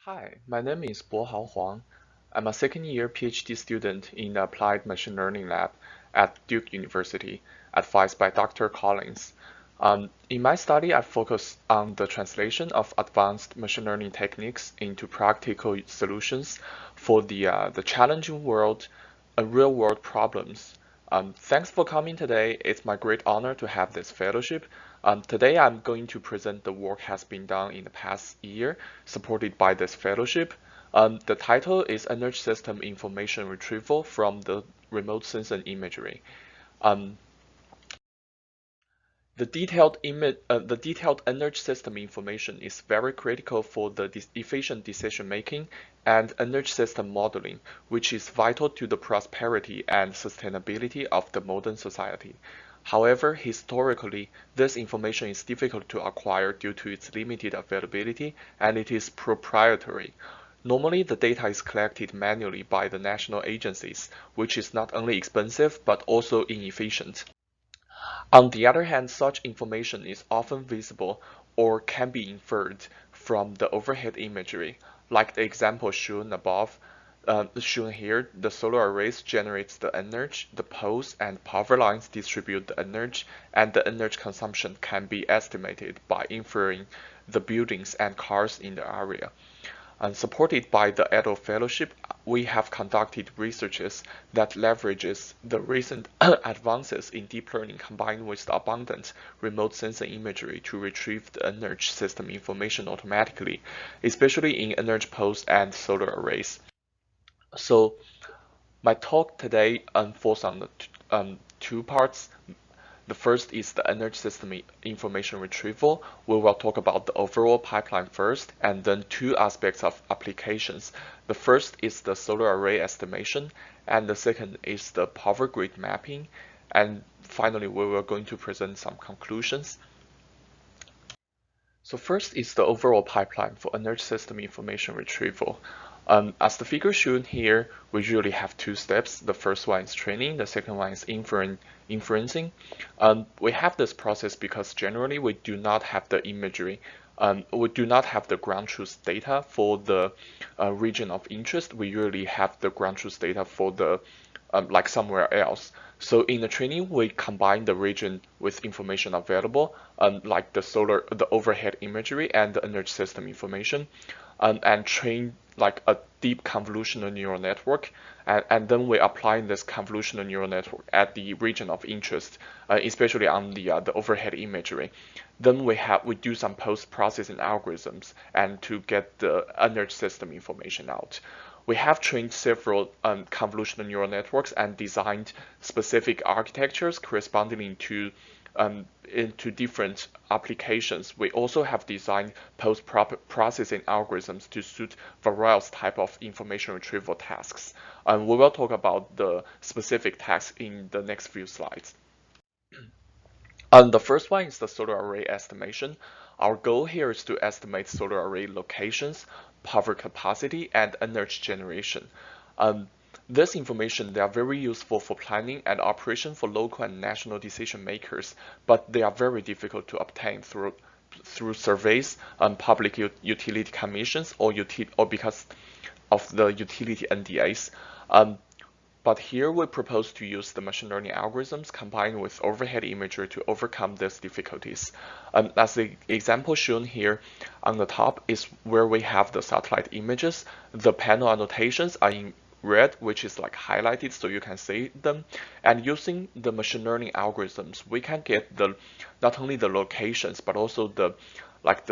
Hi, my name is Bohao Huang. I'm a second-year PhD student in the Applied Machine Learning Lab at Duke University, advised by Dr. Collins. In my study, I focus on the translation of advanced machine learning techniques into practical solutions for the challenging world, real-world problems. Thanks for coming today. It's my great honor to have this fellowship. Today, I'm going to present the work has been done in the past year, supported by this fellowship. The title is Energy System Information Retrieval from the Remote Sensing Imagery. Um, the detailed energy system information is very critical for the efficient decision making and energy system modeling, which is vital to the prosperity and sustainability of the modern society. However, historically, this information is difficult to acquire due to its limited availability and it is proprietary. Normally, the data is collected manually by the national agencies, which is not only expensive but also inefficient. On the other hand, such information is often visible or can be inferred from the overhead imagery, like the example shown above. Shown here, the solar arrays generates the energy, the poles and power lines distribute the energy, and the energy consumption can be estimated by inferring the buildings and cars in the area. And supported by the Edo Fellowship, we have conducted researches that leverages the recent advances in deep learning combined with the abundant remote sensing imagery to retrieve the energy system information automatically, especially in energy poles and solar arrays. So my talk today falls on the two parts. The first is the energy system information retrieval. We will talk about the overall pipeline first, and then two aspects of applications. The first is the solar array estimation, and the second is the power grid mapping. And finally, we were going to present some conclusions. So first is the overall pipeline for energy system information retrieval. As the figure shown here, we usually have two steps. The first one is training, the second one is inferencing. We have this process because generally we do not have the imagery. We do not have the ground truth data for the region of interest. We usually have the ground truth data for the like somewhere else. So in the training, we combine the region with information available, like the overhead imagery and the energy system information, and train like a deep convolutional neural network, and then we apply this convolutional neural network at the region of interest, especially on the overhead imagery. Then we do some post-processing algorithms and to get the energy system information out. We have trained several convolutional neural networks and designed specific architectures corresponding to into different applications. We also have designed post-processing algorithms to suit various type of information retrieval tasks. And we will talk about the specific tasks in the next few slides. The first one is the solar array estimation. Our goal here is to estimate solar array locations, power capacity, and energy generation. This information, they are very useful for planning and operation for local and national decision makers, but they are very difficult to obtain through surveys, public utility commissions, or because of the utility NDAs. But here we propose to use the machine learning algorithms combined with overhead imagery to overcome these difficulties. As the example shown here on the top is where we have the satellite images. The panel annotations are in red, which is like highlighted so you can see them. And using the machine learning algorithms, we can get not only the locations but also the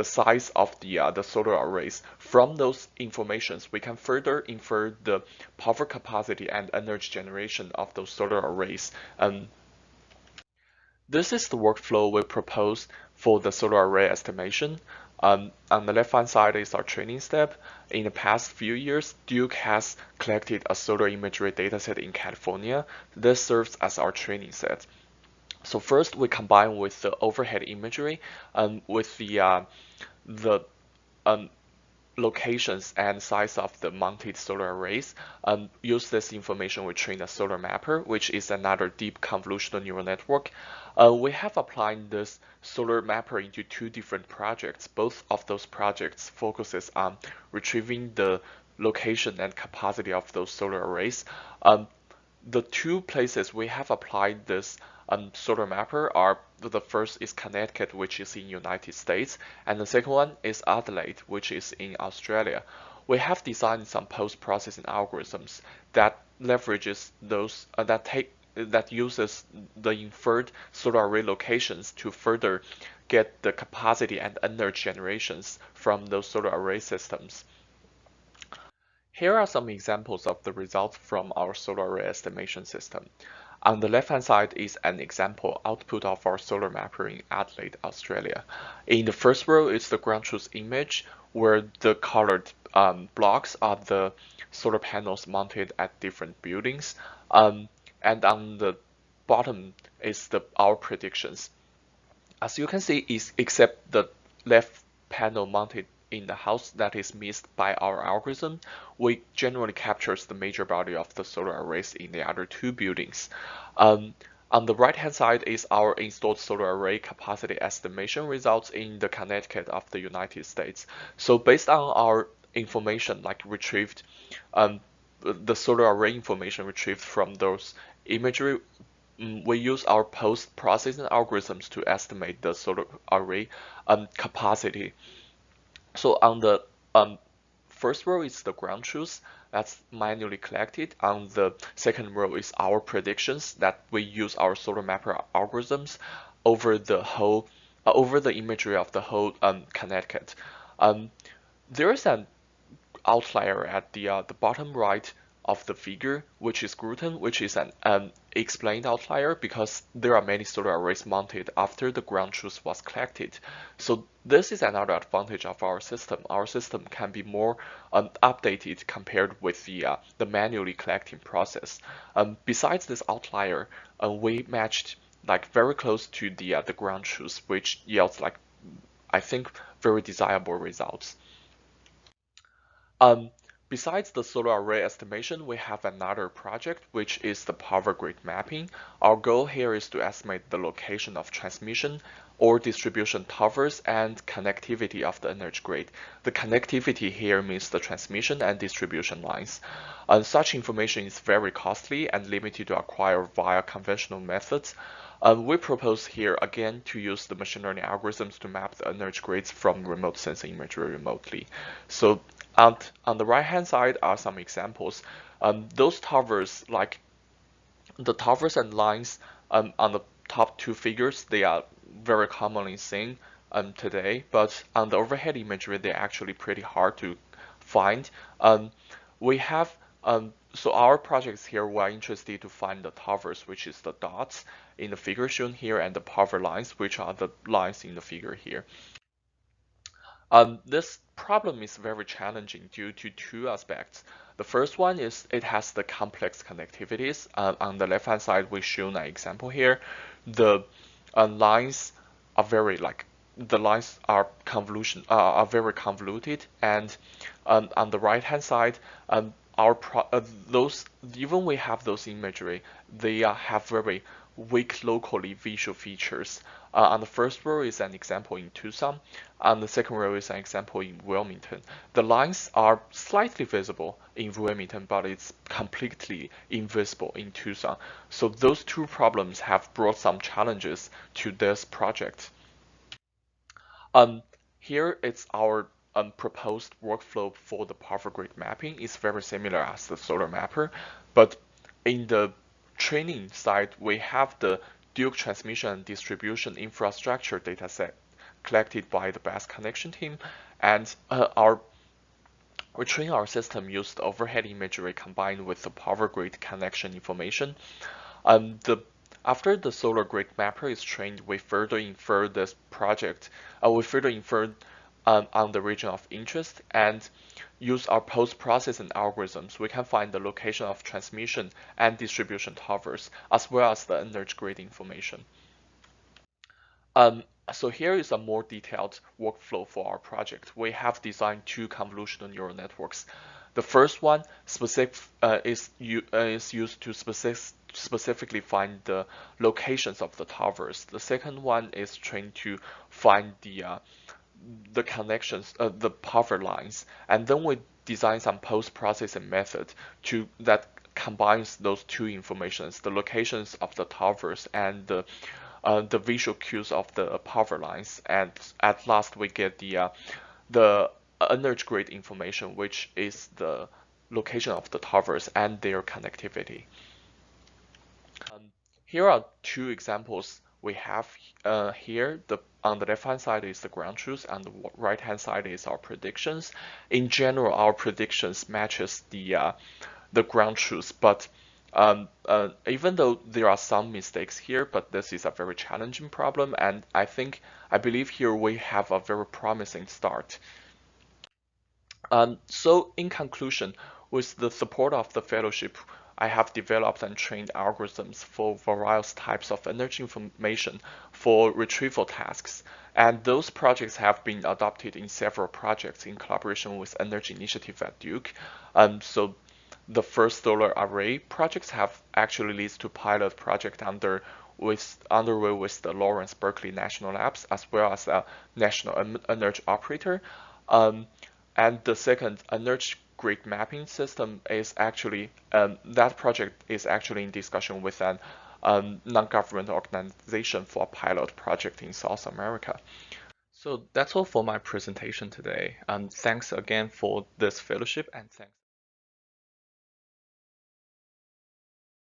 size of the solar arrays. From those informations, we can further infer the power capacity and energy generation of those solar arrays. This is the workflow we propose for the solar array estimation. On the left-hand side is our training step. In the past few years, Duke has collected a solar imagery dataset in California. This serves as our training set. So first, we combine with the overhead imagery with the locations and size of the mounted solar arrays. Use this information, we train a solar mapper, which is another deep convolutional neural network. We have applied this solar mapper into two different projects. Both of those projects focuses on retrieving the location and capacity of those solar arrays. The two places we have applied this solar mapper are, the first is Connecticut, which is in United States, and the second one is Adelaide, which is in Australia. We have designed some post-processing algorithms that leverages those that uses the inferred solar array locations to further get the capacity and energy generations from those solar array systems. Here are some examples of the results from our solar array estimation system. On the left-hand side is an example output of our solar mapper in Adelaide, Australia. In the first row is the ground truth image, where the colored blocks are the solar panels mounted at different buildings. And on the bottom is our predictions. As you can see, except the left panel mounted in the house that is missed by our algorithm, we generally captures the major body of the solar arrays in the other two buildings. On the right-hand side is our installed solar array capacity estimation results in the Connecticut of the United States. So based on our information, like retrieved, the solar array information retrieved from those imagery, we use our post-processing algorithms to estimate the solar array capacity. So on the first row is the ground truth that's manually collected. On the second row is our predictions that we use our solar mapper algorithms over the whole over the imagery of the whole Connecticut. There is an outlier at the bottom right of the figure, which is gluten, which is an explained outlier because there are many solar arrays mounted after the ground truth was collected. So this is another advantage of our system. Our system can be more updated compared with the manually collecting process. Besides this outlier, we matched like very close to the ground truth, which yields like I think very desirable results. Besides the solar array estimation, we have another project, which is the power grid mapping. Our goal here is to estimate the location of transmission or distribution towers and connectivity of the energy grid. The connectivity here means the transmission and distribution lines. Such information is very costly and limited to acquire via conventional methods. We propose here again to use the machine learning algorithms to map the energy grids from remote sensing imagery remotely. So on the right-hand side are some examples. Those towers, like the towers and lines on the top two figures, they are very commonly seen today, but on the overhead imagery, they're actually pretty hard to find. We have so our projects here, we're interested to find the towers, which is the dots in the figure shown here, and the power lines, which are the lines in the figure here. This problem is very challenging due to two aspects. The first one is it has the complex connectivities. On the left-hand side, we've shown an example here. The lines are very the lines are very convoluted, and on the right-hand side, those even we have those imagery, they have very weak locally visual features. On the first row is an example in Tucson. On the second row is an example in Wilmington. The lines are slightly visible in Wilmington, but it's completely invisible in Tucson. So those two problems have brought some challenges to this project. Here it's our proposed workflow for the power grid mapping. Is very similar as the solar mapper, but in the training side, we have the Duke transmission and distribution infrastructure dataset collected by the best connection team, and we train our system used overhead imagery combined with the power grid connection information. After the solar grid mapper is trained, we further infer this project. We further infer on the region of interest and use our post-processing algorithms. We can find the location of transmission and distribution towers, as well as the energy grid information. So here is a more detailed workflow for our project. We have designed two convolutional neural networks. The first one is used to specifically find the locations of the towers. The second one is trained to find the connections, the power lines, and then we design some post-processing method that combines those two informations, the locations of the towers and the visual cues of the power lines, and at last we get the energy grid information, which is the location of the towers and their connectivity. Here are two examples we have here. On the left-hand side is the ground truth, and the right-hand side is our predictions. In general, our predictions matches the ground truth, but even though there are some mistakes here, but this is a very challenging problem, and I believe here we have a very promising start. So in conclusion, with the support of the fellowship, I have developed and trained algorithms for various types of energy information for retrieval tasks. And those projects have been adopted in several projects in collaboration with Energy Initiative at Duke. So the first solar array projects have actually led to pilot project underway with the Lawrence Berkeley National Labs as well as a national energy operator. And the second energy grid mapping system is actually that project is actually in discussion with an non-government organization for a pilot project in South America. So that's all for my presentation today. Thanks again for this fellowship and thanks.